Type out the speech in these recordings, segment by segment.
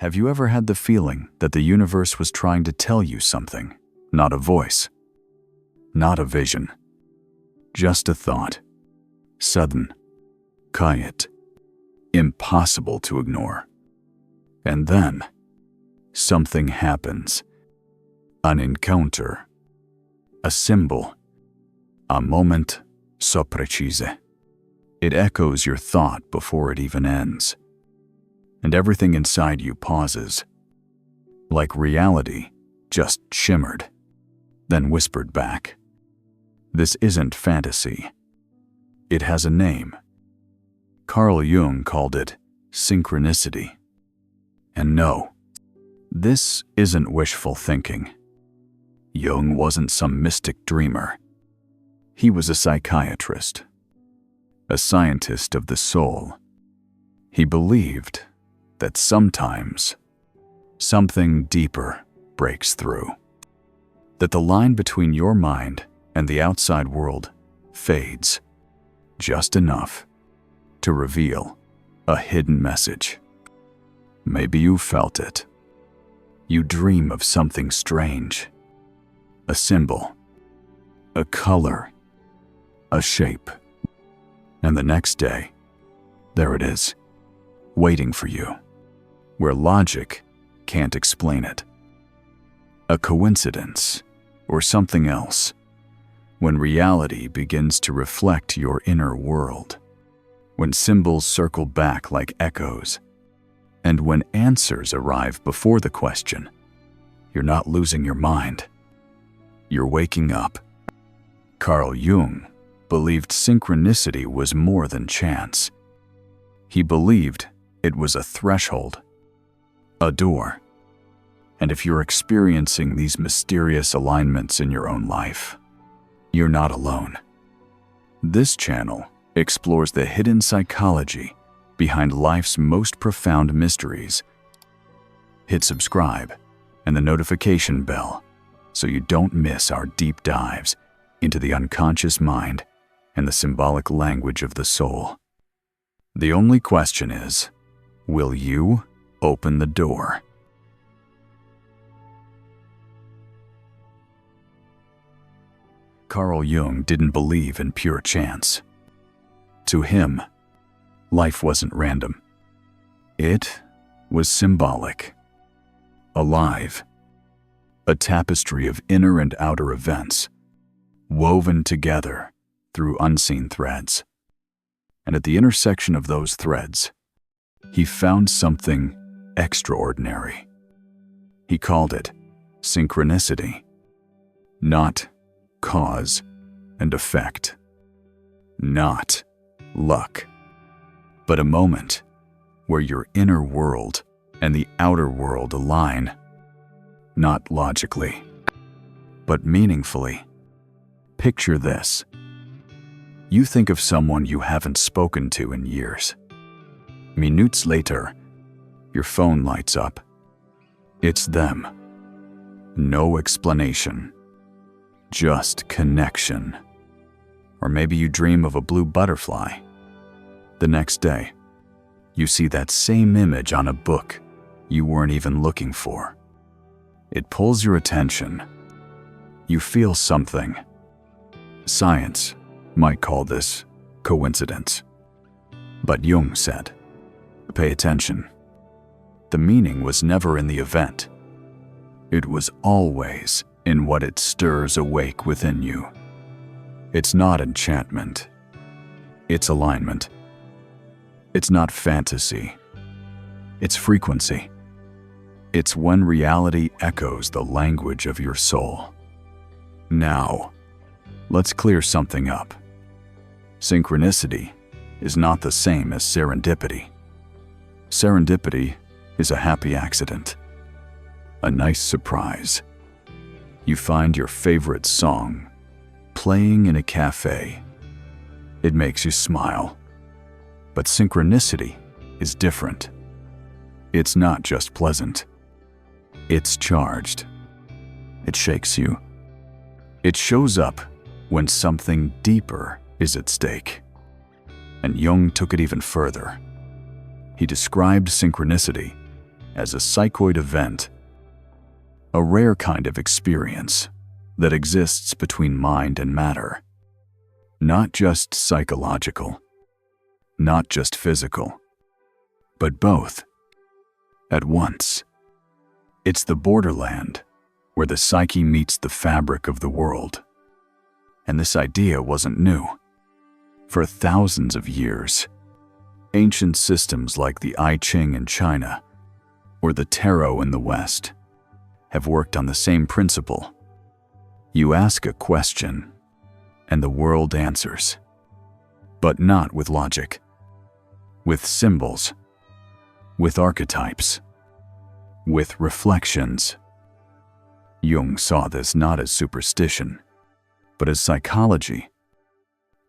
Have you ever had the feeling that the universe was trying to tell you something? Not a voice, not a vision, just a thought. Sudden, quiet, impossible to ignore. And then, something happens. An encounter, a symbol, a moment so precise. It echoes your thought before it even ends. And everything inside you pauses, like reality just shimmered, then whispered back. This isn't fantasy. It has a name. Carl Jung called it synchronicity. And no, this isn't wishful thinking. Jung wasn't some mystic dreamer. He was a psychiatrist, a scientist of the soul. He believed that sometimes something deeper breaks through, that the line between your mind and the outside world fades just enough to reveal a hidden message. Maybe you felt it. You dream of something strange, a symbol, a color, a shape, and the next day, there it is, waiting for you, where logic can't explain it. A coincidence or something else, when reality begins to reflect your inner world, when symbols circle back like echoes, and when answers arrive before the question. You're not losing your mind. You're waking up. Carl Jung believed synchronicity was more than chance. He believed it was a threshold, a door. And if you're experiencing these mysterious alignments in your own life, you're not alone. This channel explores the hidden psychology behind life's most profound mysteries. Hit subscribe and the notification bell so you don't miss our deep dives into the unconscious mind and the symbolic language of the soul. The only question is, will you open the door? Carl Jung didn't believe in pure chance. To him, life wasn't random. It was symbolic, alive, a tapestry of inner and outer events, woven together through unseen threads. And at the intersection of those threads, he found something extraordinary. He called it synchronicity, not cause and effect, not luck, but a moment where your inner world and the outer world align, not logically, but meaningfully. Picture this. You think of someone you haven't spoken to in years. Minutes later, your phone lights up. It's them. No explanation. Just connection. Or maybe you dream of a blue butterfly. The next day, you see that same image on a book you weren't even looking for. It pulls your attention. You feel something. Science might call this coincidence. But Jung said, pay attention. The meaning was never in the event. It was always in what it stirs awake within you. It's not enchantment. It's alignment. It's not fantasy. It's frequency. It's when reality echoes the language of your soul. Now, let's clear something up. Synchronicity is not the same as serendipity. Serendipity is a happy accident, a nice surprise. You find your favorite song playing in a cafe. It makes you smile. But synchronicity is different. It's not just pleasant. It's charged. It shakes you. It shows up when something deeper is at stake. And Jung took it even further. He described synchronicity as a psychoid event, a rare kind of experience that exists between mind and matter. Not just psychological, not just physical, but both at once. It's the borderland where the psyche meets the fabric of the world. And this idea wasn't new. For thousands of years, ancient systems like the I Ching in China or the Tarot in the West have worked on the same principle. You ask a question, and the world answers. But not with logic. With symbols. With archetypes. With reflections. Jung saw this not as superstition, but as psychology.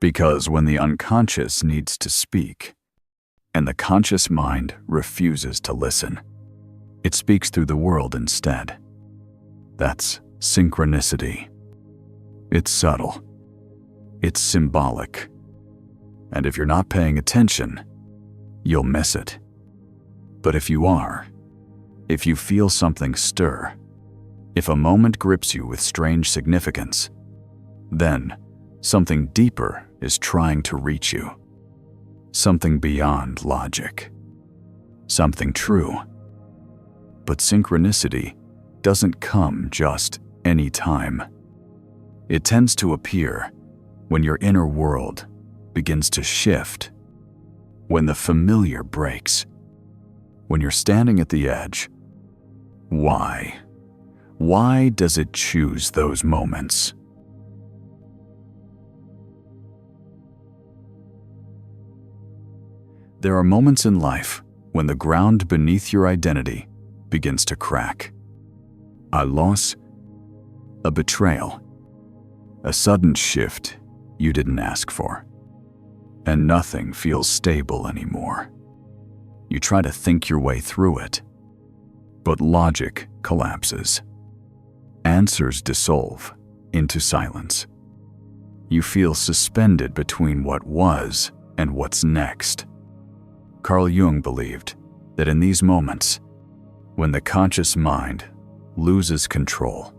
Because when the unconscious needs to speak, and the conscious mind refuses to listen, it speaks through the world instead. That's synchronicity. It's subtle. It's symbolic. And if you're not paying attention, you'll miss it. But if you are, if you feel something stir, if a moment grips you with strange significance, then something deeper is trying to reach you. Something beyond logic. Something true. But synchronicity doesn't come just any time. It tends to appear when your inner world begins to shift, when the familiar breaks, when you're standing at the edge. Why? Why does it choose those moments? There are moments in life when the ground beneath your identity begins to crack. A loss, a betrayal, a sudden shift you didn't ask for, and nothing feels stable anymore. You try to think your way through it, but logic collapses. Answers dissolve into silence. You feel suspended between what was and what's next. Carl Jung believed that in these moments, when the conscious mind loses control,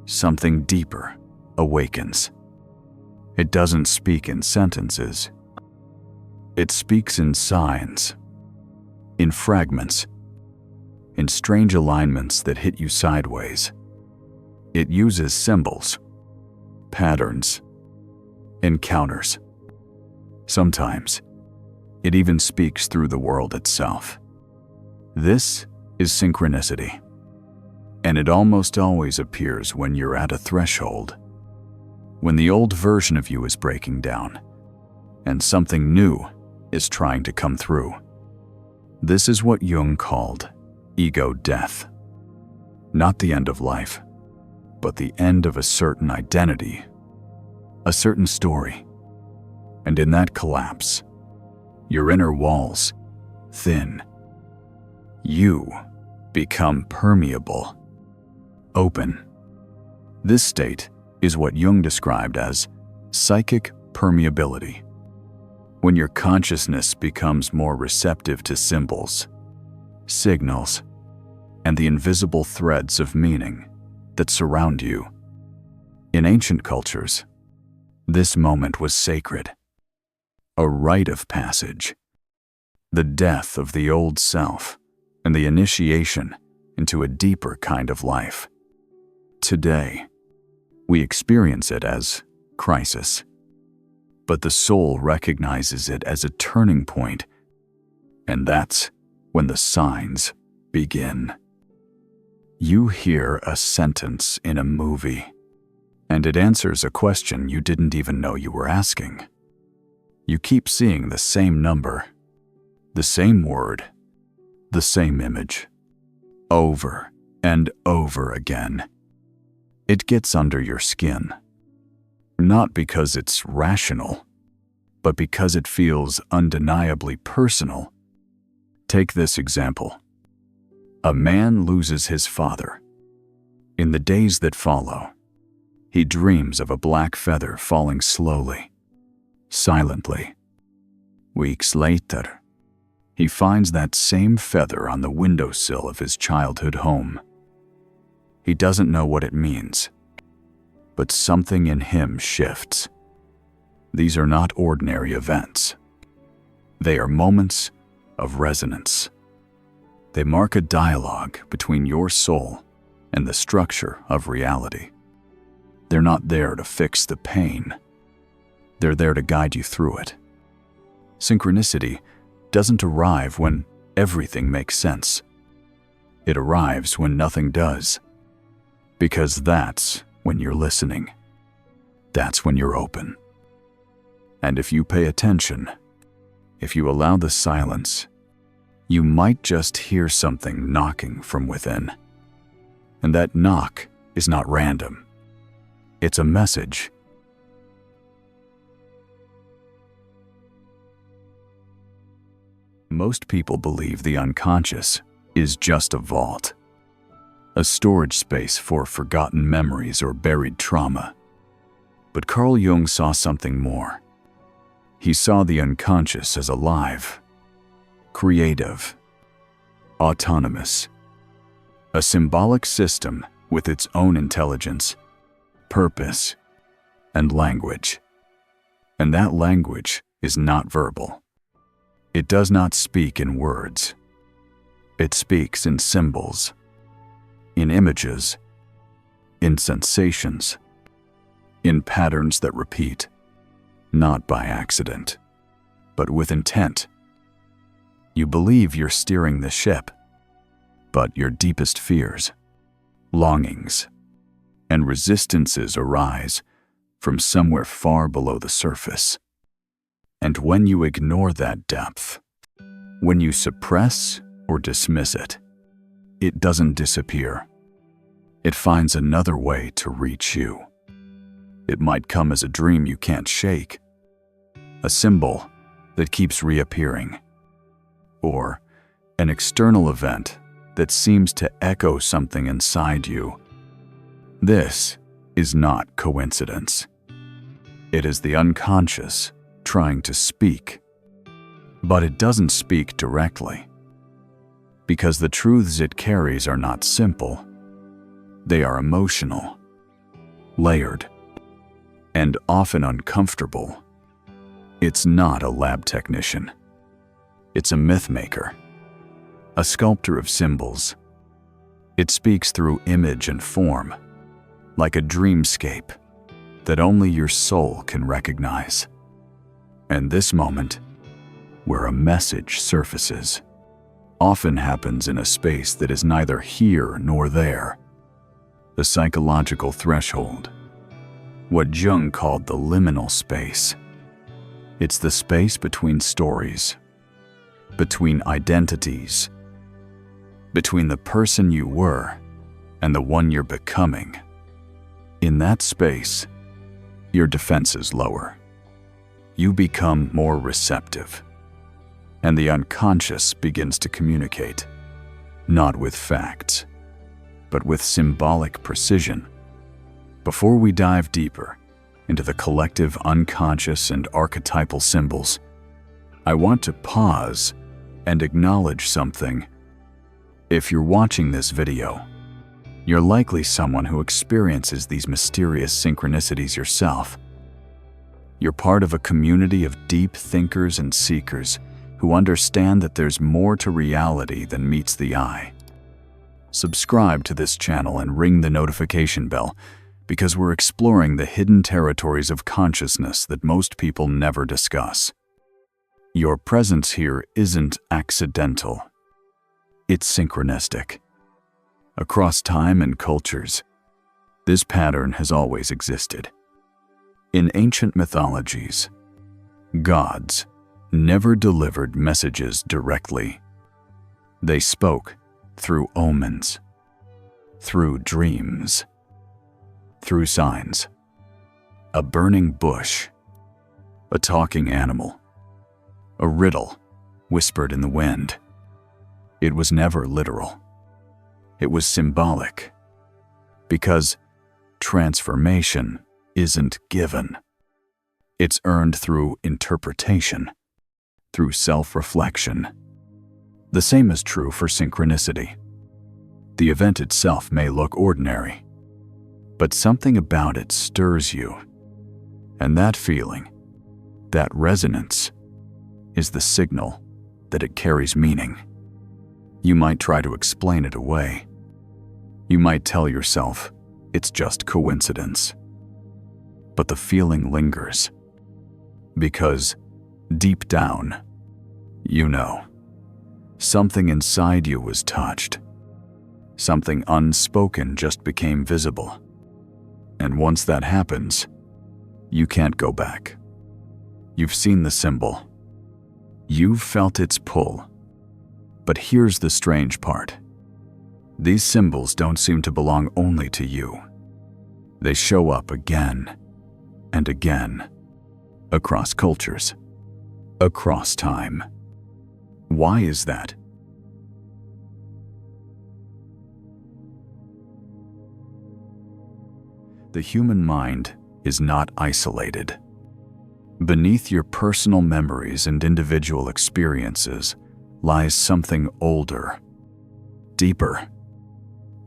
something deeper awakens. It doesn't speak in sentences. It speaks in signs, in fragments, in strange alignments that hit you sideways. It uses symbols, patterns, encounters. Sometimes, it even speaks through the world itself. This is synchronicity, and it almost always appears when you're at a threshold, when the old version of you is breaking down, and something new is trying to come through. This is what Jung called ego death. Not the end of life, but the end of a certain identity, a certain story. And in that collapse, your inner walls thin. You become permeable, open. This state is what Jung described as psychic permeability. When your consciousness becomes more receptive to symbols, signals, and the invisible threads of meaning that surround you. In ancient cultures, this moment was sacred, a rite of passage, the death of the old self and the initiation into a deeper kind of life. Today, we experience it as crisis, but the soul recognizes it as a turning point, and that's when the signs begin. You hear a sentence in a movie, and it answers a question you didn't even know you were asking. You keep seeing the same number, the same word, the same image, over and over again. It gets under your skin, not because it's rational, but because it feels undeniably personal. Take this example. A man loses his father. In the days that follow, he dreams of a black feather falling slowly, silently. Weeks later, he finds that same feather on the windowsill of his childhood home. He doesn't know what it means, but something in him shifts. These are not ordinary events. They are moments of resonance. They mark a dialogue between your soul and the structure of reality. They're not there to fix the pain. They're there to guide you through it. Synchronicity doesn't arrive when everything makes sense. It arrives when nothing does. Because that's when you're listening. That's when you're open. And if you pay attention, if you allow the silence, you might just hear something knocking from within. And that knock is not random. It's a message. Most people believe the unconscious is just a vault, a storage space for forgotten memories or buried trauma. But Carl Jung saw something more. He saw the unconscious as alive, creative, autonomous, a symbolic system with its own intelligence, purpose, and language. And that language is not verbal. It does not speak in words. It speaks in symbols, in images, in sensations, in patterns that repeat, not by accident, but with intent. You believe you're steering the ship, but your deepest fears, longings, and resistances arise from somewhere far below the surface. And when you ignore that depth, when you suppress or dismiss it, it doesn't disappear. It finds another way to reach you. It might come as a dream you can't shake, a symbol that keeps reappearing, or an external event that seems to echo something inside you. This is not coincidence. It is the unconscious trying to speak, but it doesn't speak directly, because the truths it carries are not simple. They are emotional, layered, and often uncomfortable. It's not a lab technician. It's a myth maker, a sculptor of symbols. It speaks through image and form, like a dreamscape that only your soul can recognize. And this moment, where a message surfaces, often happens in a space that is neither here nor there. The psychological threshold, what Jung called the liminal space. It's the space between stories, between identities, between the person you were and the one you're becoming. In that space, your defenses lower. You become more receptive, and the unconscious begins to communicate, not with facts, but with symbolic precision. Before we dive deeper into the collective unconscious and archetypal symbols, I want to pause and acknowledge something. If you're watching this video, you're likely someone who experiences these mysterious synchronicities yourself. You're part of a community of deep thinkers and seekers who understand that there's more to reality than meets the eye. Subscribe to this channel and ring the notification bell, because we're exploring the hidden territories of consciousness that most people never discuss. Your presence here isn't accidental. It's synchronistic. Across time and cultures, this pattern has always existed. In ancient mythologies, gods never delivered messages directly. They spoke through omens, through dreams, through signs. A burning bush, a talking animal, a riddle whispered in the wind. It was never literal. It was symbolic, because transformation isn't given. It's earned through interpretation, through self-reflection, The same is true for synchronicity. The event itself may look ordinary, but something about it stirs you. And that feeling, that resonance, is the signal that it carries meaning. You might try to explain it away. You might tell yourself it's just coincidence. But the feeling lingers. Because deep down, you know, something inside you was touched. Something unspoken just became visible. And once that happens, you can't go back. You've seen the symbol. You've felt its pull. But here's the strange part. These symbols don't seem to belong only to you. They show up again and again, across cultures, across time. Why is that? The human mind is not isolated. Beneath your personal memories and individual experiences lies something older, deeper,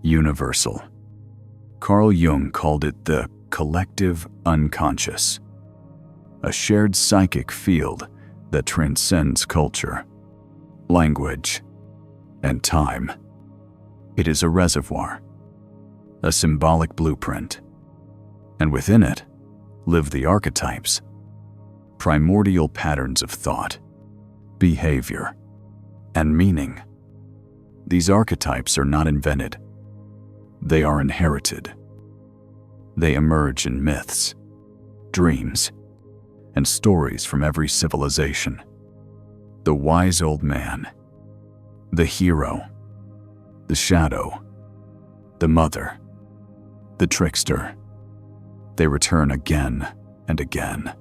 universal. Carl Jung called it the collective unconscious, a shared psychic field that transcends culture, language, and time. It is a reservoir, a symbolic blueprint, and within it live the archetypes, primordial patterns of thought, behavior, and meaning. These archetypes are not invented. They are inherited. They emerge in myths, dreams, and stories from every civilization. The wise old man, the hero, the shadow, the mother, the trickster. They return again and again,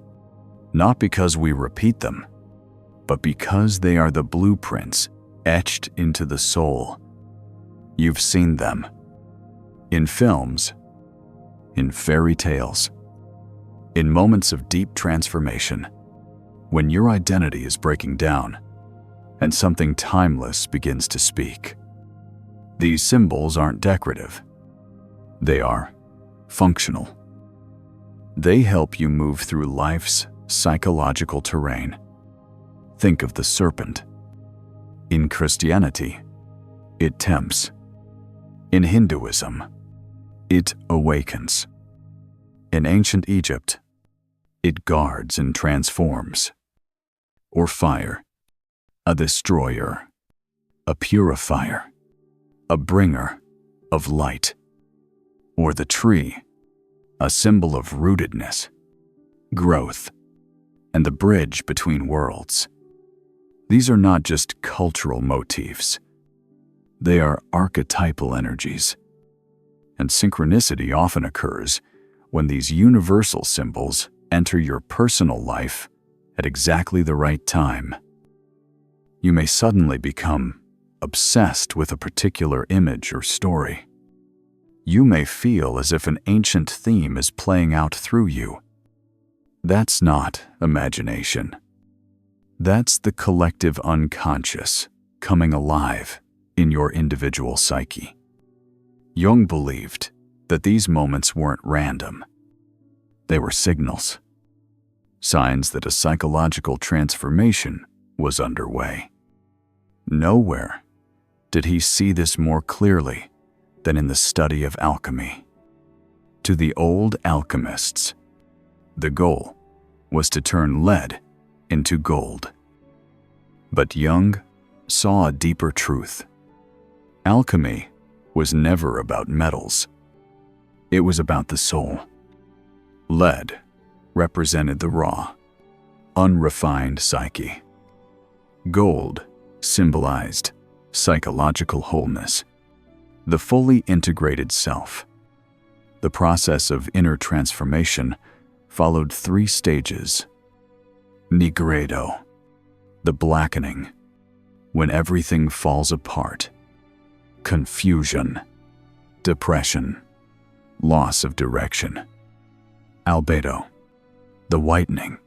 not because we repeat them, but because they are the blueprints etched into the soul. You've seen them in films, in fairy tales, in moments of deep transformation, when your identity is breaking down and something timeless begins to speak. These symbols aren't decorative. They are functional. They help you move through life's psychological terrain. Think of the serpent. In Christianity, it tempts. In Hinduism, it awakens. In ancient Egypt, it guards and transforms. Or fire, a destroyer, a purifier, a bringer of light. Or the tree, a symbol of rootedness, growth, and the bridge between worlds. These are not just cultural motifs. They are archetypal energies. And synchronicity often occurs when these universal symbols enter your personal life at exactly the right time. You may suddenly become obsessed with a particular image or story. You may feel as if an ancient theme is playing out through you. That's not imagination. That's the collective unconscious coming alive in your individual psyche. Jung believed that these moments weren't random. They were signals, signs that a psychological transformation was underway. Nowhere did he see this more clearly than in the study of alchemy. To the old alchemists, the goal was to turn lead into gold. But Jung saw a deeper truth. Alchemy was never about metals. It was about the soul. Lead represented the raw, unrefined psyche. Gold symbolized psychological wholeness, the fully integrated self. The process of inner transformation followed 3 stages. Nigredo, the blackening, when everything falls apart. Confusion, depression, loss of direction. Albedo, the whitening,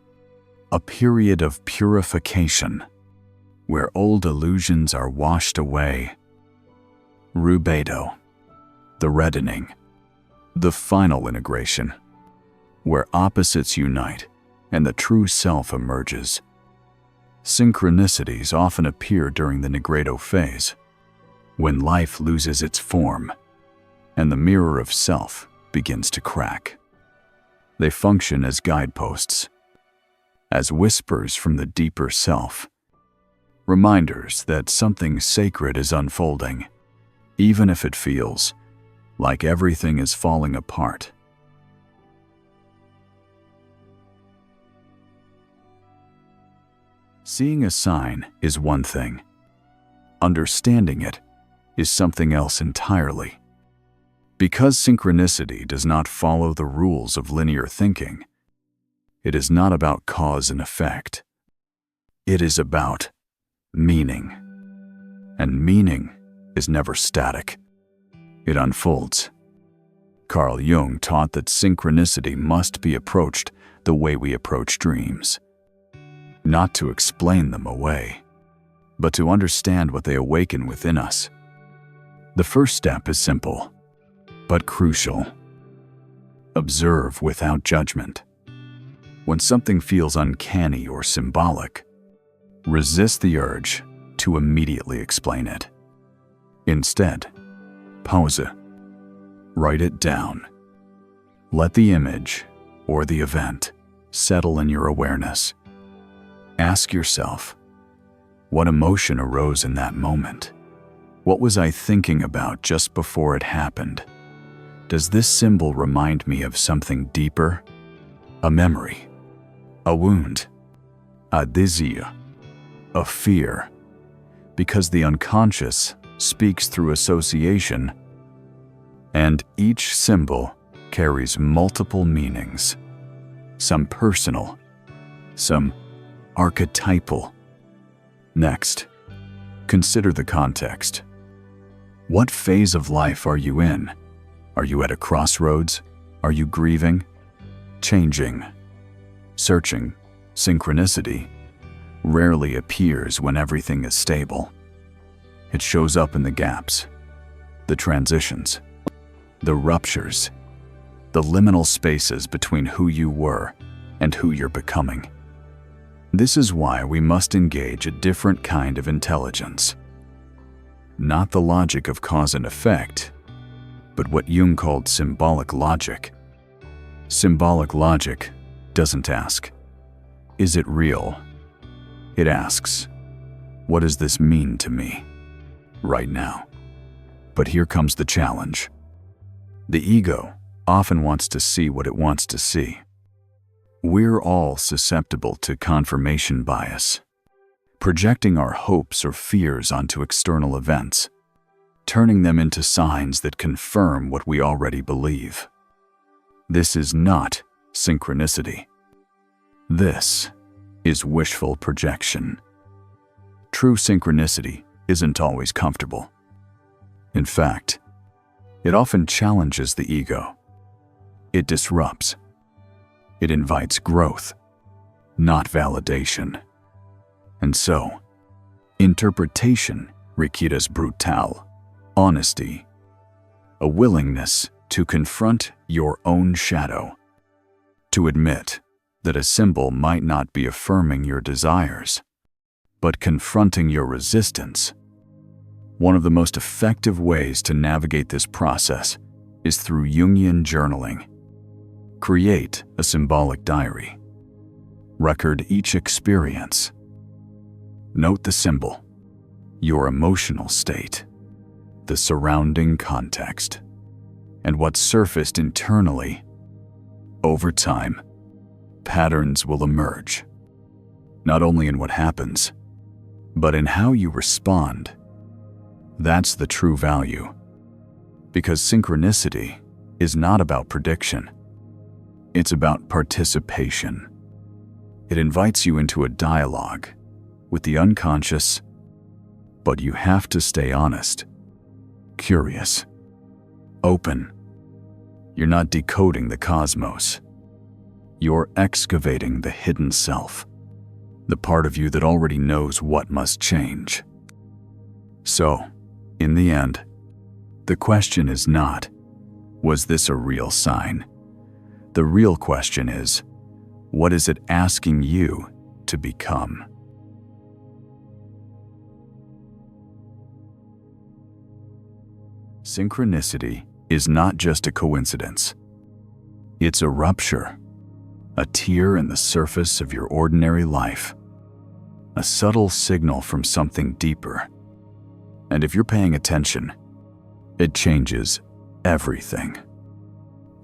a period of purification, where old illusions are washed away. Rubedo, the reddening, the final integration, where opposites unite and the true self emerges. Synchronicities often appear during the Negredo phase, when life loses its form and the mirror of self begins to crack. They function as guideposts, as whispers from the deeper self, reminders that something sacred is unfolding, even if it feels like everything is falling apart. Seeing a sign is one thing. Understanding it is something else entirely. Because synchronicity does not follow the rules of linear thinking, it is not about cause and effect. It is about meaning. And meaning is never static. It unfolds. Carl Jung taught that synchronicity must be approached the way we approach dreams. Not to explain them away, but to understand what they awaken within us. The first step is simple, but crucial. Observe without judgment. When something feels uncanny or symbolic, resist the urge to immediately explain it. Instead, pause it. Write it down. Let the image or the event settle in your awareness. Ask yourself, what emotion arose in that moment? What was I thinking about just before it happened? Does this symbol remind me of something deeper? A memory, a wound, a desire, a fear? Because the unconscious speaks through association, and each symbol carries multiple meanings, some personal, some archetypal. Next, consider the context. What phase of life are you in? Are you at a crossroads? Are you grieving? Changing? Searching? Synchronicity rarely appears when everything is stable. It shows up in the gaps, the transitions, the ruptures, the liminal spaces between who you were and who you're becoming. This is why we must engage a different kind of intelligence. Not the logic of cause and effect, but what Jung called symbolic logic. Symbolic logic doesn't ask, is it real? It asks, what does this mean to me right now? But here comes the challenge. The ego often wants to see what it wants to see. We're all susceptible to confirmation bias, projecting our hopes or fears onto external events, turning them into signs that confirm what we already believe. This is not synchronicity. This is wishful projection. True synchronicity isn't always comfortable. In fact, it often challenges the ego. It disrupts. It invites growth, not validation. And so, interpretation requires brutal honesty, a willingness to confront your own shadow, to admit that a symbol might not be affirming your desires, but confronting your resistance. One of the most effective ways to navigate this process is through Jungian journaling. Create a symbolic diary. Record each experience. Note the symbol, your emotional state, the surrounding context, and what surfaced internally. Over time, patterns will emerge, not only in what happens, but in how you respond. That's the true value, because synchronicity is not about prediction. It's about participation. It invites you into a dialogue with the unconscious, but you have to stay honest, curious, open. You're not decoding the cosmos. You're excavating the hidden self. the part of you that already knows what must change. So, in the end, the question is not, was this a real sign? The real question is, what is it asking you to become? Synchronicity is not just a coincidence. It's a rupture, a tear in the surface of your ordinary life, a subtle signal from something deeper. And if you're paying attention, it changes everything.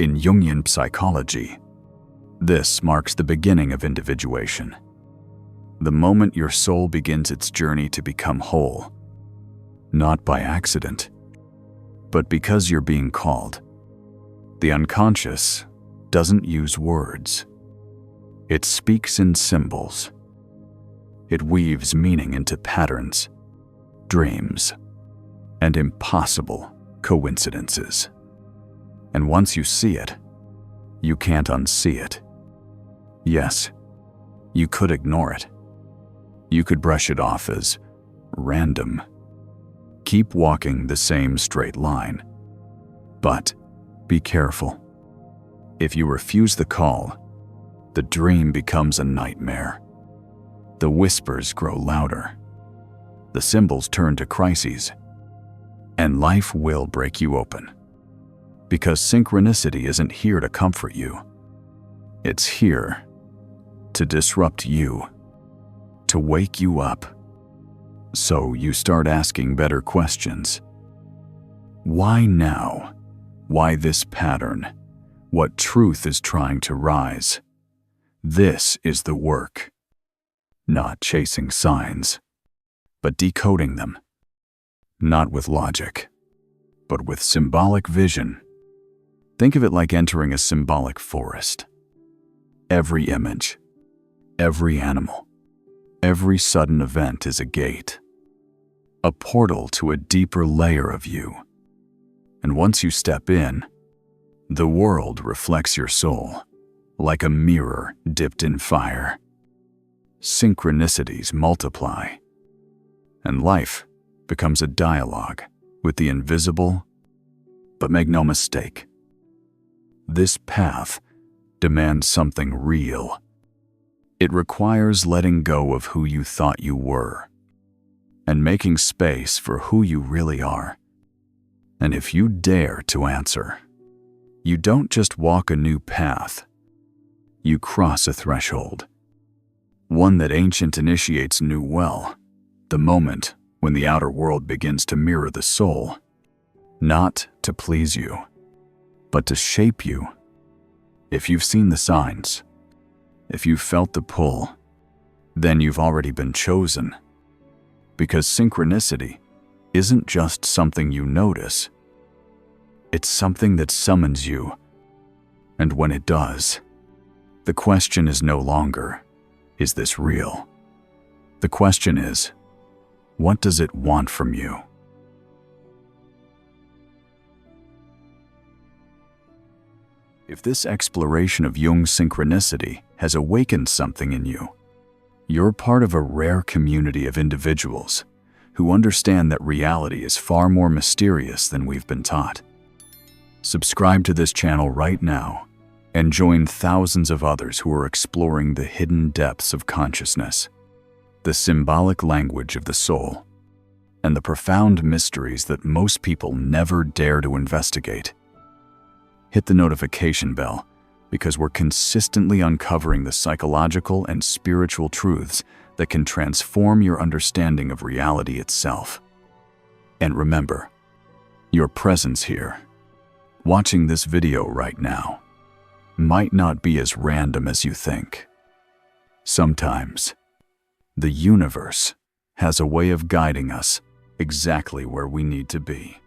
In Jungian psychology, this marks the beginning of individuation. The moment your soul begins its journey to become whole, not by accident, but because you're being called. The unconscious doesn't use words. It speaks in symbols. It weaves meaning into patterns, dreams, and impossible coincidences. And once you see it, you can't unsee it. Yes, you could ignore it. You could brush it off as random. Keep walking the same straight line. But be careful. If you refuse the call, the dream becomes a nightmare. The whispers grow louder. The symbols turn to crises. And life will break you open. Because synchronicity isn't here to comfort you. It's here to disrupt you, to wake you up. So you start asking better questions. Why now? Why this pattern? What truth is trying to rise? This is the work. Not chasing signs, but decoding them. Not with logic, but with symbolic vision. Think of it like entering a symbolic forest. Every image, every animal, every sudden event is a gate. A portal to a deeper layer of you. And once you step in, the world reflects your soul, like a mirror dipped in fire. Synchronicities multiply, and life becomes a dialogue with the invisible. But make no mistake, this path demands something real. It requires letting go of who you thought you were, and making space for who you really are. And if you dare to answer, you don't just walk a new path, you cross a threshold. One that ancient initiates knew well, the moment when the outer world begins to mirror the soul, not to please you, but to shape you. If you've seen the signs, if you've felt the pull, then you've already been chosen. Because synchronicity isn't just something you notice. It's something that summons you. And when it does, the question is no longer, is this real? The question is, what does it want from you? If this exploration of Jung's synchronicity has awakened something in you, you're part of a rare community of individuals who understand that reality is far more mysterious than we've been taught. Subscribe to this channel right now and join thousands of others who are exploring the hidden depths of consciousness, the symbolic language of the soul, and the profound mysteries that most people never dare to investigate. Hit the notification bell, because we're consistently uncovering the psychological and spiritual truths that can transform your understanding of reality itself. And remember, your presence here, watching this video right now, might not be as random as you think. Sometimes, the universe has a way of guiding us exactly where we need to be.